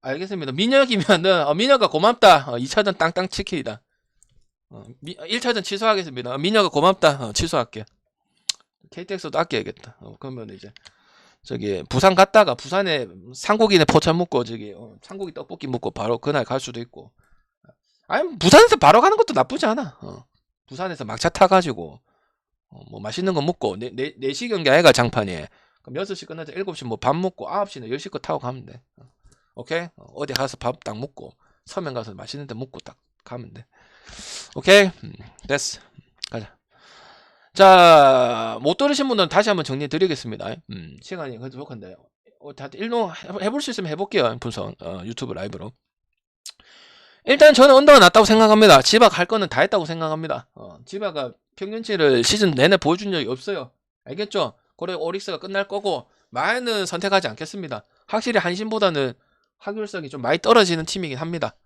알겠습니다. 민혁이면은 민혁아 고맙다. 2차전 땅땅 치킨이다. 1차전 취소하겠습니다. 민혁아 고맙다. 취소할게. KTX도 아껴야겠다. 그러면 이제 저기 부산 갔다가 부산에 상고기네 포천 먹고 저기 상고기 떡볶이 먹고 바로 그날 갈 수도 있고. 아니 부산에서 바로 가는 것도 나쁘지 않아. 부산에서 막차 타가지고 뭐 맛있는 거 먹고 4시 경기 아이가 장판에 그럼 6시 끝나자 7시 뭐 밥 먹고 9시나 10시 거 타고 가면 돼. 오케이? 어디 가서 밥 딱 먹고 서면 가서 맛있는 데 먹고 딱 가면 돼. 오케이? 됐어. 가자. 자, 못 들으신 분들은 다시 한번 정리해 드리겠습니다. 시간이 그래도 부족한데 다들 일로 해볼 수 있으면 해볼게요. 분석 유튜브 라이브로. 일단 저는 언더가 낫다고 생각합니다. 지박 할 거는 다 했다고 생각합니다. 지박가 평균치를 시즌 내내 보여준 적이 없어요. 알겠죠? 그래 오릭스가 끝날 거고 마에는 선택하지 않겠습니다. 확실히 한신보다는 확률성이 좀 많이 떨어지는 팀이긴 합니다.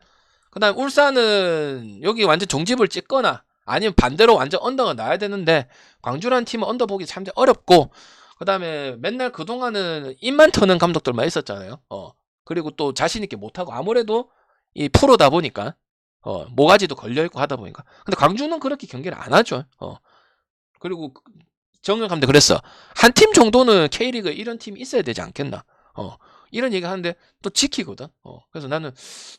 그 다음 울산은 여기 완전 종집을 찍거나 아니면 반대로 완전 언더가 나야 되는데 광주라는 팀은 언더 보기 참 어렵고 그 다음에 맨날 그동안은 입만 터는 감독들만 있었잖아요. 그리고 또 자신있게 못하고 아무래도 이 프로다 보니까 모가지도 걸려있고 하다 보니까 근데 광주는 그렇게 경기를 안 하죠. 그리고 정영 감독 그랬어. 한 팀 정도는 K리그에 이런 팀이 있어야 되지 않겠나. 이런 얘기 하는데 또 지키거든. 그래서 나는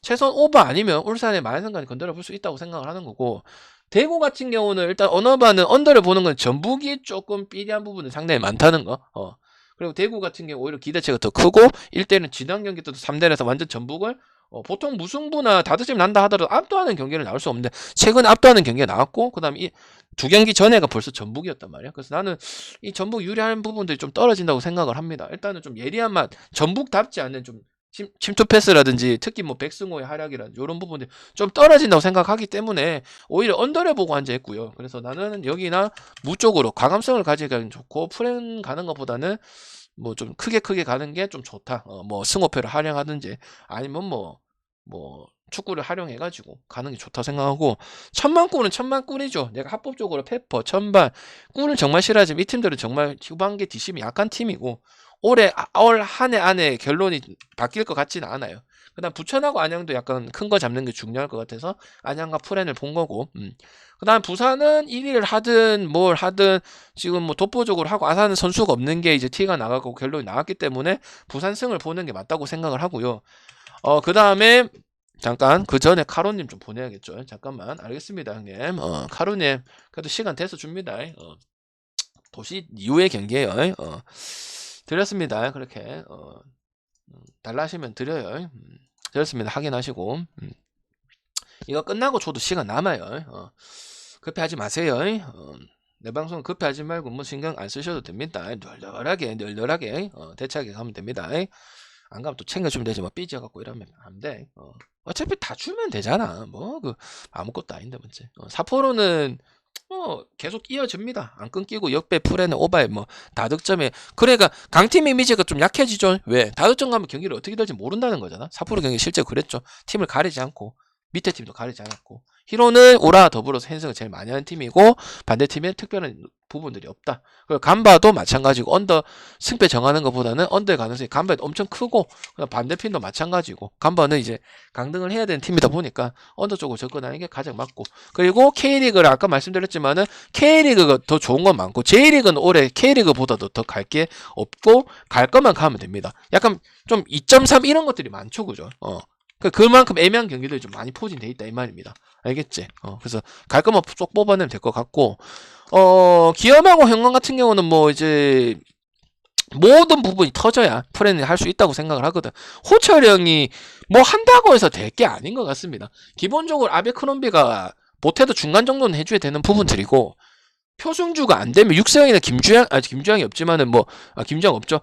최소한 오버 아니면 울산에 많은 순간에 건드려 볼 수 있다고 생각을 하는 거고 대구 같은 경우는 일단 언어반은 언더를 보는 건 전북이 조금 삐리한 부분은 상당히 많다는 거. 그리고 대구 같은 경우 오히려 기대치가 더 크고 1대는 지난 경기 때도 3대에서 완전 전북을 보통 무승부나 다득점 난다 하더라도 압도하는 경기를 나올 수 없는데 최근 압도하는 경기가 나왔고 그 다음에 이 두 경기 전에가 벌써 전북이었단 말이야. 그래서 나는 이 전북 유리한 부분들이 좀 떨어진다고 생각을 합니다. 일단은 좀 예리한 맛 전북답지 않은 좀 침투 패스라든지 특히 뭐 백승호의 활약이라든지 이런 부분들이 좀 떨어진다고 생각하기 때문에 오히려 언더를 보고 앉아있고요. 그래서 나는 여기나 무 쪽으로 과감성을 가지기가 좋고 프렌 가는 것보다는 뭐 좀 크게 가는 게 좀 좋다. 뭐 승호패를 활용하든지 아니면 뭐 축구를 활용해가지고 가는 게 좋다 생각하고 천만골은 천만골이죠. 내가 합법적으로 페퍼, 천반 골은 정말 싫어하지만 이 팀들은 정말 후반기 뒷심이 약한 팀이고 올 한 해 안에 결론이 바뀔 것 같지는 않아요. 그 다음 부천하고 안양도 약간 큰 거 잡는 게 중요할 것 같아서 안양과 프렌을 본 거고 그 다음 부산은 1위를 하든 뭘 하든 지금 뭐 독보적으로 하고 아사는 선수가 없는 게 이제 티가 나가고 결론이 나왔기 때문에 부산승을 보는 게 맞다고 생각을 하고요. 그 다음에 잠깐 그 전에 카로님 좀 보내야겠죠. 잠깐만 알겠습니다 형님. 카로님 그래도 시간 돼서 줍니다. 도시 이후의 경기에요. 드렸습니다. 그렇게 달라 하시면 드려요. 드렸습니다. 확인하시고 이거 끝나고 줘도 시간 남아요. 급해하지 마세요. 내 방송 급해하지 말고 뭐 신경 안 쓰셔도 됩니다. 널널하게 대차게 가면 됩니다. 안 가면 또 챙겨주면 되지 뭐 삐져갖고 이러면 안 돼. 어차피 다 주면 되잖아. 뭐 그 아무것도 아닌데 문제. 사포로는 계속 이어집니다. 안 끊기고 역배 프레는 오바에 뭐 다득점에 그러니까 강팀 이미지가 좀 약해지죠. 왜? 다득점 가면 경기를 어떻게 될지 모른다는 거잖아. 사포로 경기 실제 그랬죠. 팀을 가리지 않고 밑에 팀도 가리지 않았고 히로는 오라 더불어서 핸승을 제일 많이 하는 팀이고 반대팀에 특별한 부분들이 없다. 그리고 간바도 마찬가지고 언더 승패 정하는 것보다는 언더의 가능성이 간바에 엄청 크고 반대팀도 마찬가지고 간바는 이제 강등을 해야 되는 팀이다 보니까 언더 쪽으로 접근하는 게 가장 맞고 그리고 K리그를 아까 말씀드렸지만은 K리그가 더 좋은 건 많고 J리그는 올해 K리그보다도 더 갈 게 없고 갈 것만 가면 됩니다. 약간 좀 2.3 이런 것들이 많죠, 그죠? 그만큼 애매한 경기들이 좀 많이 포진돼 있다 이 말입니다. 알겠지? 그래서 갈 거면 쏙 뽑아내면 될 것 같고 기염하고 형광 같은 경우는 뭐 이제 모든 부분이 터져야 프렌을 할 수 있다고 생각을 하거든. 호철 형이 뭐 한다고 해서 될 게 아닌 것 같습니다. 기본적으로 아베크롬비가 못해도 중간 정도는 해줘야 되는 부분들이고 표승주가 안 되면 육세영이나 김주영이 없지만은 김주영 없죠.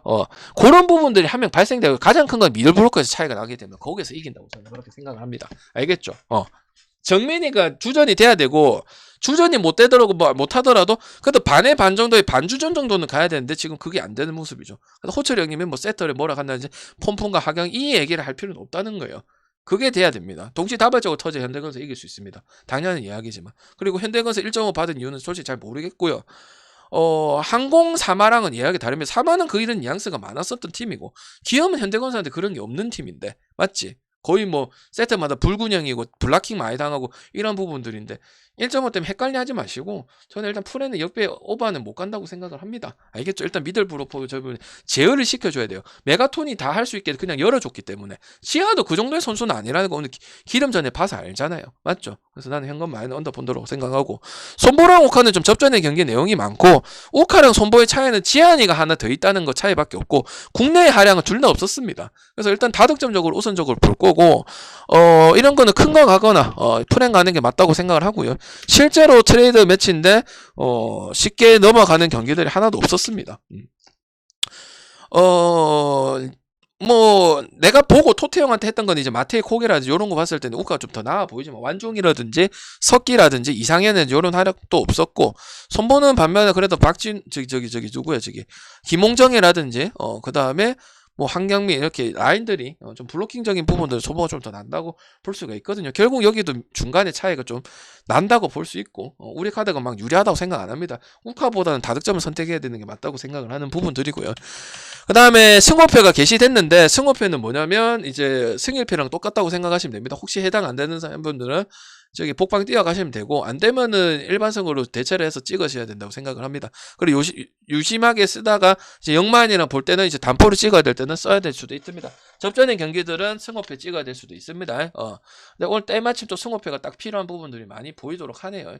그런 부분들이 한 명 발생되고 가장 큰 건 미들브로커에서 차이가 나게 되면 거기서 이긴다고 저는 그렇게 생각을 합니다. 알겠죠? 정민이가 주전이 돼야 되고 주전이 못 되더라도 못 하더라도 그래도 반의 반 정도의 반주전 정도는 가야 되는데 지금 그게 안 되는 모습이죠. 그래서 호철 형님이 뭐 세터를 뭐라 한다든지 폼폼과 하경 이 얘기를 할 필요는 없다는 거예요. 그게 돼야 됩니다. 동시다발적으로 터져 현대건설 이길 수 있습니다. 당연한 이야기지만. 그리고 현대건설 1.5 받은 이유는 솔직히 잘 모르겠고요. 항공 사마랑은 이야기 다르면 사마는 그 이런 뉘앙스가 많았었던 팀이고 기업은 현대건설한테 그런 게 없는 팀인데 맞지? 거의 뭐 세트마다 불균형이고 블락킹 많이 당하고 이런 부분들인데 1.5 때문에 헷갈려 하지 마시고 저는 일단 풀에는 역배 오버는 못 간다고 생각을 합니다. 알겠죠? 일단 미들 브로포 저분 제어를 시켜줘야 돼요. 메가톤이 다 할 수 있게 그냥 열어줬기 때문에 지하도 그 정도의 선수는 아니라는 거 오늘 기름 전에 봐서 알잖아요. 맞죠? 그래서 나는 현금 많이 언더본다고 생각하고 손보랑 오카는 좀 접전의 경기 내용이 많고 오카랑 손보의 차이는 지한이가 하나 더 있다는 거 차이밖에 없고 국내의 하량은 둘 다 없었습니다. 그래서 일단 다득점적으로 우선적으로 볼 거고 이런 거는 큰 거 가거나 프랭 가는 게 맞다고 생각을 하고요. 실제로 트레이드 매치인데 쉽게 넘어가는 경기들이 하나도 없었습니다. 뭐 내가 보고 토트 형한테 했던 건 이제 마테이 코게라든지 이런 거 봤을 때는 우카가 좀 더 나아 보이지만 완종이라든지 석기라든지 이상현은 이런 활약도 없었고 손보는 반면에 그래도 박진 저기 누구야 저기 김홍정이라든지 그 다음에 뭐 한경민 이렇게 라인들이 좀 블로킹적인 부분들 소모가 좀 더 난다고 볼 수가 있거든요. 결국 여기도 중간에 차이가 좀 난다고 볼 수 있고 우리 카드가 막 유리하다고 생각 안 합니다. 우카보다는 다득점을 선택해야 되는 게 맞다고 생각을 하는 부분들이고요. 그 다음에 승호표가 게시됐는데 승호표는 뭐냐면 이제 승일표랑 똑같다고 생각하시면 됩니다. 혹시 해당 안 되는 분들은 저기 복방 뛰어가시면 되고 안 되면은 일반성으로 대체를 해서 찍으셔야 된다고 생각을 합니다. 그리고 유심하게 쓰다가 이제 영만이랑 볼 때는 이제 단포를 찍어야 될 때는 써야 될 수도 있습니다. 접전의 경기들은 승호표 찍어야 될 수도 있습니다. 근데 오늘 때마침 또 승호표가 딱 필요한 부분들이 많이 보이도록 하네요.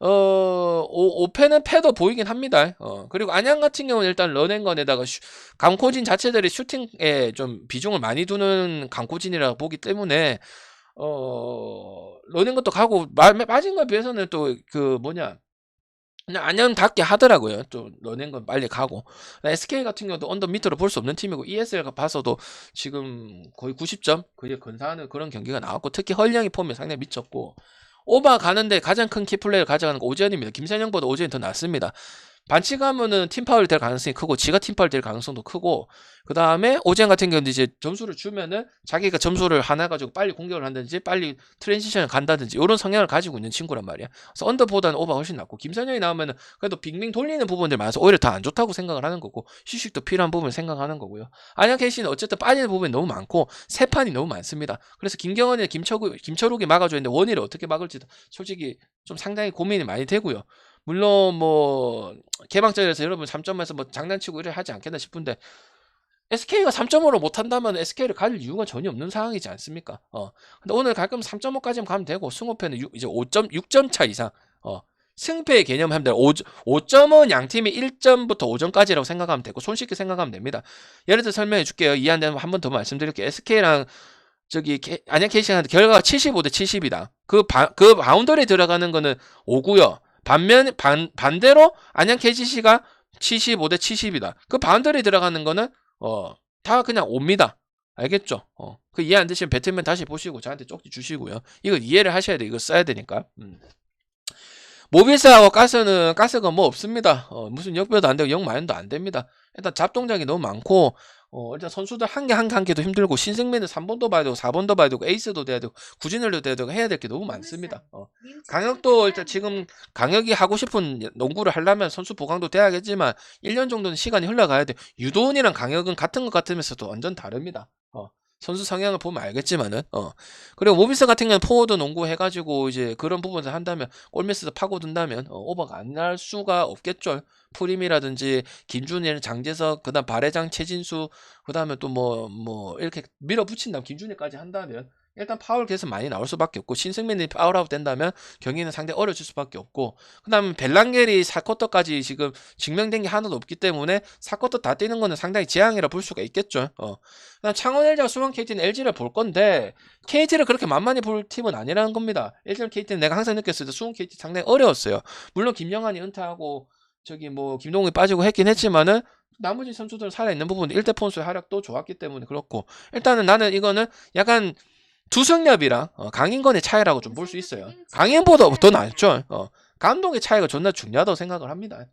오펜은 패도 보이긴 합니다. 그리고 안양 같은 경우는 일단 런앤건에다가 강코진 자체들이 슈팅에 좀 비중을 많이 두는 강코진이라고 보기 때문에 러닝 것도 가고 맞은 거에 비해서는 또 그 뭐냐 그냥 안녕답게 하더라고요. 또 러닝 건 빨리 가고 SK 같은 경우도 언더 밑으로 볼 수 없는 팀이고 ESL 봐서도 지금 거의 90점 거의 근사하는 그런 경기가 나왔고 특히 헐령이 폼이 상당히 미쳤고 오바 가는데 가장 큰 키플레이를 가져가는 거 오재현입니다. 김선영보다 오재현이 더 낫습니다. 반칙하면은 팀파울 될 가능성이 크고 지가 팀파울 될 가능성도 크고 그 다음에 오젠 같은 경우는 이제 점수를 주면은 자기가 점수를 하나 가지고 빨리 공격을 한다든지 빨리 트랜지션을 간다든지 이런 성향을 가지고 있는 친구란 말이야. 그래서 언더보다는 오버가 훨씬 낫고 김선영이 나오면은 그래도 빙빙 돌리는 부분들 많아서 오히려 더 안 좋다고 생각을 하는 거고 휴식도 필요한 부분을 생각하는 거고요. 안양 KC는 어쨌든 빠지는 부분이 너무 많고 세 판이 너무 많습니다. 그래서 김경원이나 김철욱이 막아줘야 되는데 원희를 어떻게 막을지 솔직히 좀 상당히 고민이 많이 되고요. 물론 뭐 개막전에서 여러분 3점에서 뭐 장난치고 이래 하지 않겠나 싶은데 SK가 3점으로 못한다면 SK를 갈 이유가 전혀 없는 상황이지 않습니까? 근데 오늘 갈 거면 3.5까지만 가면 되고 승호패는 이제 6점 차 이상 승패의 개념 하면 돼요. 5점은 양팀이 1점부터 5점까지라고 생각하면 되고 손쉽게 생각하면 됩니다. 예를 들어 설명해 줄게요. 이해 안 되면 한 번 더 말씀드릴게요. SK랑 저기 안양 KC한테 결과가 75대 70이다. 그 바운더리에 들어가는 거는 5고요. 반대로 안양 KCC가 75대 70이다. 그 바운더리에 들어가는 거는 다 그냥 5입니다. 알겠죠? 그 이해 안 되시면 배틀맨 다시 보시고 저한테 쪽지 주시고요. 이거 이해를 하셔야 돼. 이거 써야 되니까. 모빌스하고 가스가 뭐 없습니다. 무슨 역배도 안 되고 역마연도 안 됩니다. 일단 잡동작이 너무 많고 일단 선수들 한 개도 힘들고 신승민은 3번도 봐야 되고 4번도 봐야 되고 에이스도 돼야 되고 구진을도 돼야 되고 해야 될 게 너무 많습니다. 강혁도 일단 지금 강혁이 하고 싶은 농구를 하려면 선수 보강도 돼야겠지만 1년 정도는 시간이 흘러가야 돼. 유도훈이랑 강혁은 같은 것 같으면서도 완전 다릅니다. 선수 성향을 보면 알겠지만은 그리고 모비스 같은 경우는 포워드 농구 해가지고 이제 그런 부분을 한다면 골메스도 파고든다면 오버가 안 날 수가 없겠죠. 프림이라든지 김준일, 장재석, 그다음 발해장, 최진수, 그다음에 또 뭐 이렇게 밀어붙인다면 김준일까지 한다면 일단 파울 계속 많이 나올 수밖에 없고 신승민이 파울아웃 된다면 경기는 상당히 어려질 수밖에 없고 그다음에 벨랑겔이 4쿼터까지 지금 증명된 게 하나도 없기 때문에 4쿼터 다 뛰는 거는 상당히 재앙이라 볼 수가 있겠죠. 그다음 창원 LG와 수원 KT는 LG를 볼 건데 KT를 그렇게 만만히 볼 팀은 아니라는 겁니다. LG KT는 내가 항상 느꼈을 때 수원 KT 상당히 어려웠어요. 물론 김영환이 은퇴하고 저기 뭐 김동욱이 빠지고 했긴 했지만은 나머지 선수들은 살아있는 부분 1대 폰수의 활약도 좋았기 때문에 그렇고 일단은 나는 이거는 약간 두승엽이랑 강인건의 차이라고 좀 볼 수 있어요. 강인보다 더 낫죠. 감독의 차이가 존나 중요하다고 생각을 합니다.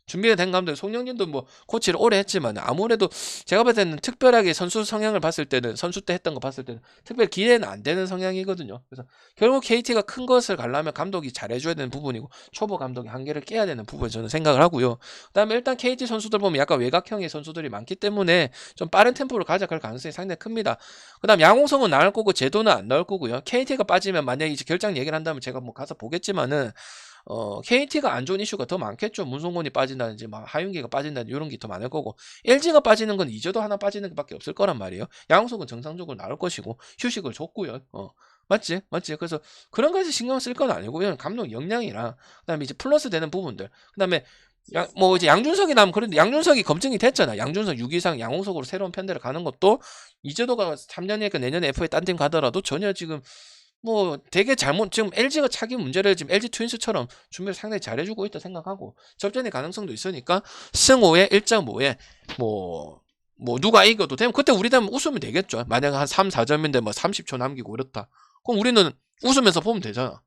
준비가 된 감독, 송영진도 뭐 코치를 오래 했지만 아무래도 제가 봤을 때는 특별하게 선수 성향을 봤을 때는 선수 때 했던 거 봤을 때는 특별 기대는 안 되는 성향이거든요. 그래서 결국 KT가 큰 것을 가려면 감독이 잘해줘야 되는 부분이고 초보 감독이 한계를 깨야 되는 부분 저는 생각을 하고요. 그다음에 일단 KT 선수들 보면 약간 외곽형의 선수들이 많기 때문에 좀 빠른 템포를 가져갈 가능성이 상당히 큽니다. 그다음 양홍성은 나올 거고 제도는 안 나올 거고요. KT가 빠지면 만약에 이제 결장 얘기를 한다면 제가 뭐 가서 보겠지만은 KT가 안 좋은 이슈가 더 많겠죠. 문성곤이 빠진다든지, 막 하윤기가 빠진다든지, 이런 게 더 많을 거고, LG가 빠지는 건 이제도 하나 빠지는 게 밖에 없을 거란 말이에요. 양홍석은 정상적으로 나올 것이고, 휴식을 줬고요. 맞지? 맞지? 그래서 그런 거에서 신경 쓸 건 아니고, 그냥 감독 역량이랑, 그 다음에 이제 플러스 되는 부분들, 그 다음에 뭐 이제 양준석이 나면 그런데 양준석이 검증이 됐잖아. 양준석 6위상 양홍석으로 새로운 편대를 가는 것도 이제도가 3년이니까 내년에 FA 딴 팀 가더라도 전혀 지금 뭐 되게 잘못 지금 LG가 차기 문제를 지금 LG 트윈스처럼 준비를 상당히 잘해주고 있다 생각하고 접전의 가능성도 있으니까 승5에 1.5에 뭐 누가 이겨도 되면 그때 우리 되면 웃으면 되겠죠. 만약 한 3, 4점인데 뭐 30초 남기고 이렇다. 그럼 우리는 웃으면서 보면 되잖아.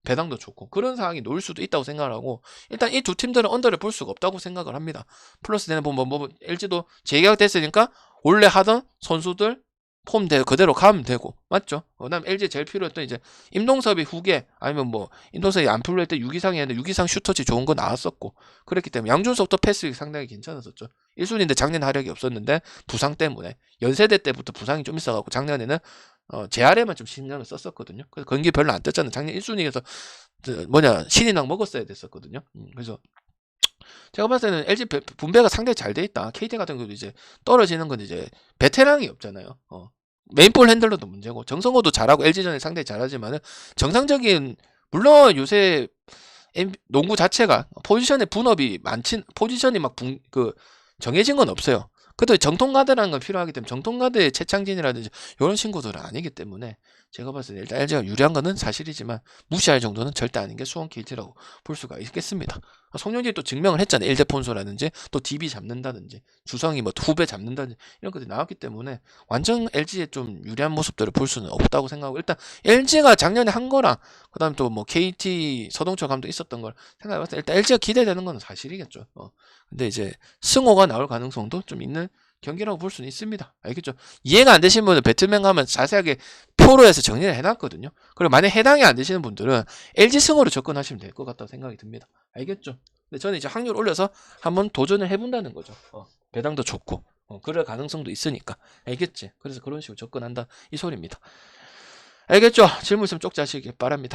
배당도 좋고 그런 상황이 놓일 수도 있다고 생각을 하고 일단 이 두 팀들은 언더를 볼 수가 없다고 생각을 합니다. 플러스 되는 부분 뭐 LG도 재계약 됐으니까 원래 하던 선수들 폼 그대로 가면 되고 맞죠? 그다음 LG 제일 필요했던 이제 임동섭이 후계 아니면 뭐 임동섭이 안 풀릴 때 6위상이었는데 6위상 슈터치 좋은 거 나왔었고 그랬기 때문에 양준석도 패스 상당히 괜찮았었죠. 1순위인데 작년 하력이 없었는데 부상 때문에 연세대 때부터 부상이 좀 있어갖고 작년에는 재활에만 좀 신경을 썼었거든요. 그래서 경기 별로 안 떴잖아요. 작년 1순위에서 신인왕 먹었어야 됐었거든요. 그래서 제가 봤을 때는 LG 분배가 상당히 잘 돼 있다. KT 같은 경우도 이제 떨어지는 건 이제 베테랑이 없잖아요. 메인볼 핸들러도 문제고 정성호도 잘하고 LG전에 상당히 잘하지만은 정상적인 물론 요새 농구 자체가 포지션의 분업이 포지션이 막 정해진 건 없어요. 그래도 정통가드라는 건 필요하기 때문에 정통가드의 최창진이라든지 이런 친구들은 아니기 때문에 제가 봤을 때 일단 LG가 유리한 거는 사실이지만 무시할 정도는 절대 아닌 게 수원 KT라고 볼 수가 있겠습니다. 송영진이 또 증명을 했잖아요. 일대폰소라든지 또 DB 잡는다든지 주성이 뭐 후배 잡는다든지 이런 것들이 나왔기 때문에 완전 LG의 좀 유리한 모습들을 볼 수는 없다고 생각하고 일단 LG가 작년에 한 거랑 그 다음에 또 뭐 KT 서동철 감독 있었던 걸 생각해봤을 때 일단 LG가 기대되는 건 사실이겠죠. 근데 이제 승호가 나올 가능성도 좀 있는 경기라고 볼 수는 있습니다. 알겠죠? 이해가 안 되시는 분은 배트맨 가면 자세하게 표로 해서 정리를 해놨거든요. 그리고 만약 해당이 안 되시는 분들은 LG 승호로 접근하시면 될 것 같다고 생각이 듭니다. 알겠죠? 근데 저는 이제 확률 올려서 한번 도전을 해본다는 거죠. 배당도 좋고 그럴 가능성도 있으니까. 알겠지? 그래서 그런 식으로 접근한다 이 소리입니다. 알겠죠? 질문 있으면 쪽 자시기 바랍니다.